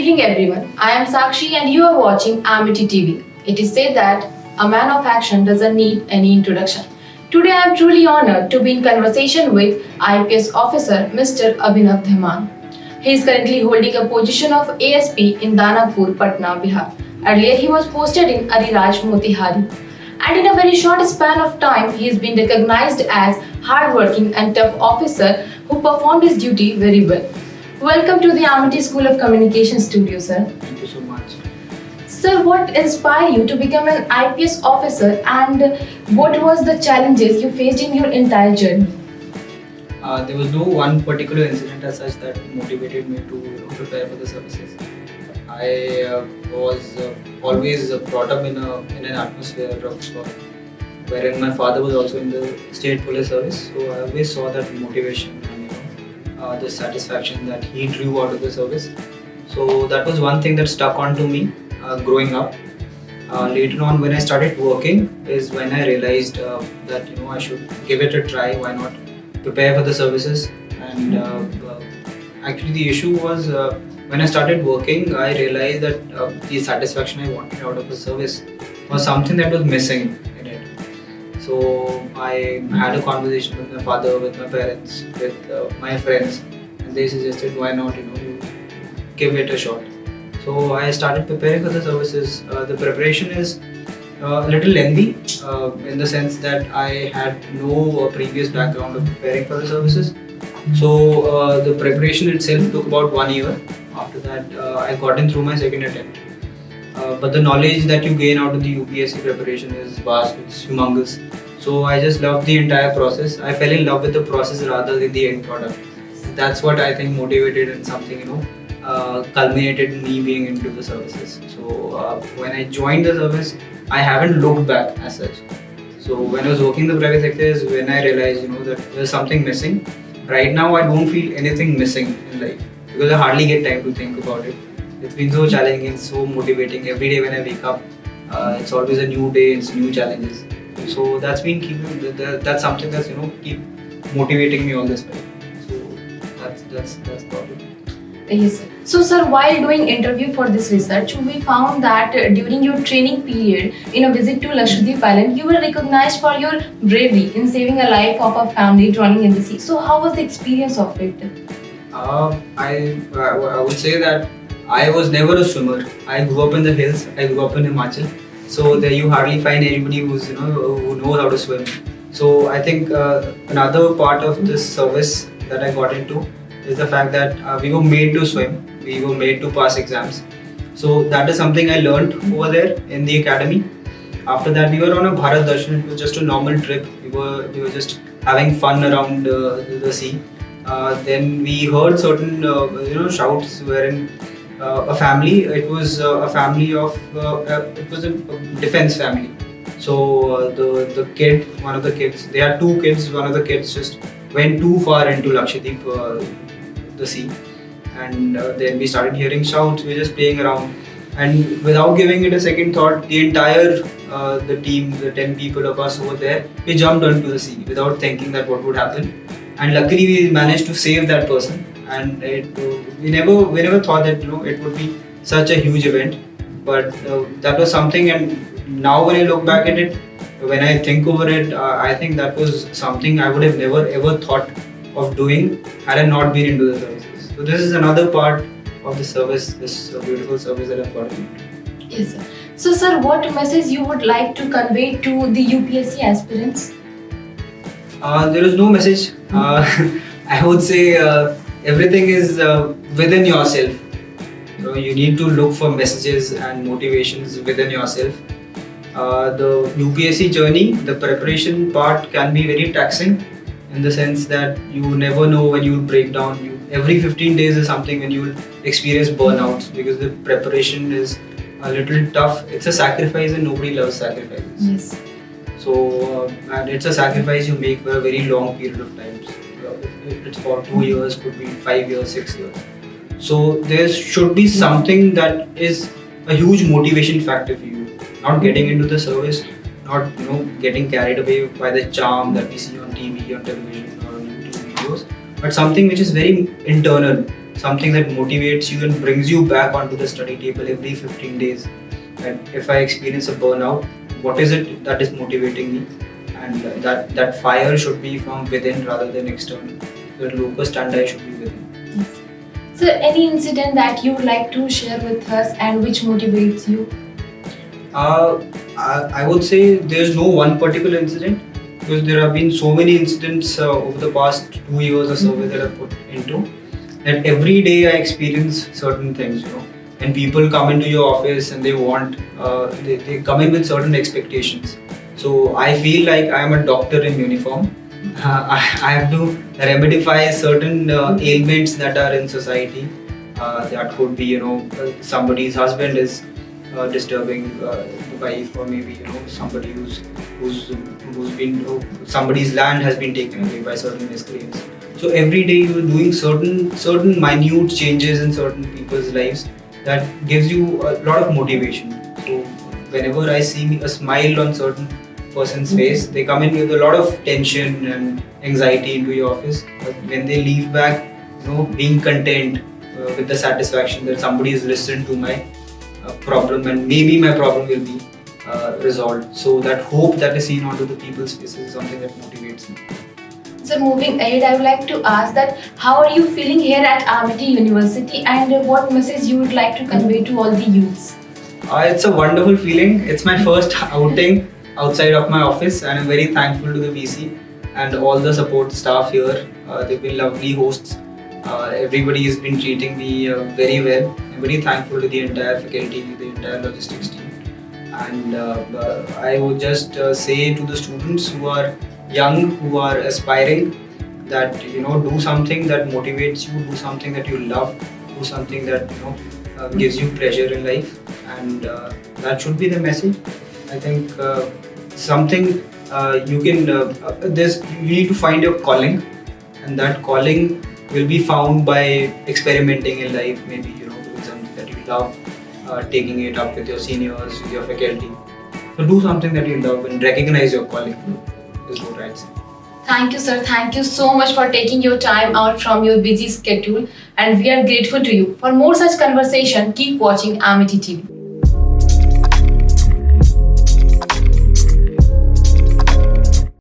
evening, everyone. I am Sakshi, and you are watching Amity TV. It is said that a man of action doesn't need any introduction. Today, I am truly honored to be in conversation with IPS officer Mr. Abhinav Dhiman. He is currently holding a position of ASP in Danapur, Patna, Bihar. Earlier, he was posted in Ariraj, Motihari. And in a very short span of time, he has been recognized as hardworking and tough officer who performed his duty very well. Welcome to the Amity School of Communication studio, sir. Thank you so much. Sir, what inspired you to become an IPS officer and what was the challenges you faced in your entire journey? There was no one particular incident as such that motivated me to prepare for the services. I was always brought up in an atmosphere of wherein my father was also in the state police service, so I always saw that motivation and the satisfaction that he drew out of the service. So that was one thing that stuck on to me growing up. Later on, when I started working, is when I realized that I should give it a try. Why not prepare for the services? And actually, the issue was when I started working, I realized that the satisfaction I wanted out of the service was something that was missing in it. So I had a conversation with my father, with my parents, with my friends, and they suggested why not you give it a shot. So I started preparing for the services. The preparation is a little lengthy in the sense that I had no previous background of preparing for the services. So the preparation itself took about 1 year. After that, I got in through my second attempt. But the knowledge that you gain out of the UPSC preparation is vast, it's humongous. So I just loved the entire process. I fell in love with the process rather than the end product. That's what I think motivated and something, culminated in me being into the services. So when I joined the service, I haven't looked back as such. So when I was working in the private sector is when I realized, that there's something missing. Right now, I don't feel anything missing in life because I hardly get time to think about it. It's been so challenging and so motivating. Every day when I wake up, it's always a new day, it's new challenges. So that's been that's something that's keep motivating me all this time. So that's probably. Yes, sir. So, sir, while doing interview for this research, we found that during your training period in a visit to Lakshadweep Island, you were recognized for your bravery in saving a life of a family drowning in the sea. So, how was the experience of it? I would say that I was never a swimmer. I grew up in the hills. I grew up in Himachal. So there you hardly find anybody who's who knows how to swim. So I think another part of this service that I got into is the fact that we were made to swim. We were made to pass exams. So that is something I learned over there in the academy. After that, we were on a Bharat Darshan. It was just a normal trip. We were just having fun around the sea. Then we heard certain shouts wherein a family. It was a family of it was a defense family. So the kid, one of the kids, they had two kids. One of the kids just went too far into Lakshadweep, the sea, and then we started hearing shouts. We were just playing around, and without giving it a second thought, the entire the team, the 10 people of us over there, we jumped onto the sea without thinking that what would happen. And luckily, we managed to save that person. And we never thought that it would be such a huge event, but that was something. And now when I look back at it, when I think over it, I think that was something I would have never ever thought of doing had I not been into the services. So this is another part of the service, this beautiful service that I've gotten into. Yes, sir. So, sir, what message you would like to convey to the UPSC aspirants? There is no message. I would say everything is within yourself. You need to look for messages and motivations within yourself. The UPSC journey, the preparation part can be very taxing in the sense that you never know when you will break down. Every 15 days is something when you will experience burnouts because the preparation is a little tough. It's a sacrifice and nobody loves sacrifices. Yes. So, and it's a sacrifice you make for a very long period of time. It's for 2 years, could be 5 years, 6 years. So there should be something that is a huge motivation factor for you. Not getting into the service, not getting carried away by the charm that we see on TV, on television, or on YouTube videos, but something which is very internal, something that motivates you and brings you back onto the study table every 15 days. And if I experience a burnout, what is it that is motivating me? And that fire should be from within rather than external. The locus standi should be within. So, any incident that you would like to share with us and which motivates you? I would say there's no one particular incident, because there have been so many incidents over the past 2 years or survey that I've put into, that every day I experience certain things, and people come into your office and they want, they come in with certain expectations. So I feel like I am a doctor in uniform. I have to remedify certain ailments that are in society. That could be, somebody's husband is disturbing the wife, or maybe somebody who's been somebody's land has been taken away by certain miscreants. So every day you're doing certain minute changes in certain people's lives that gives you a lot of motivation. So whenever I see a smile on certain person's face, they come in with a lot of tension and anxiety into your office, but when they leave back, being content with the satisfaction that somebody has listened to my problem, and maybe my problem will be resolved. So that hope that is seen onto the people's faces is something that motivates me. So moving ahead, I would like to ask that how are you feeling here at Amity University, and what message you would like to convey to all the youths? It's a wonderful feeling. It's my first outing outside of my office, and I'm very thankful to the VC and all the support staff here. They've been lovely hosts. Everybody has been treating me very well. I'm very thankful to the entire faculty, the entire logistics team. And I would just say to the students who are young, who are aspiring, that do something that motivates you, do something that you love, do something that gives you pleasure in life, and that should be the message. I think something you can you need to find your calling, and that calling will be found by experimenting in life. Maybe doing something that you love, taking it up with your seniors, with your faculty. So do something that you love and recognize your calling, is what I'd say. Thank you, sir. Thank you so much for taking your time out from your busy schedule, and we are grateful to you. For more such conversation, keep watching Amity TV.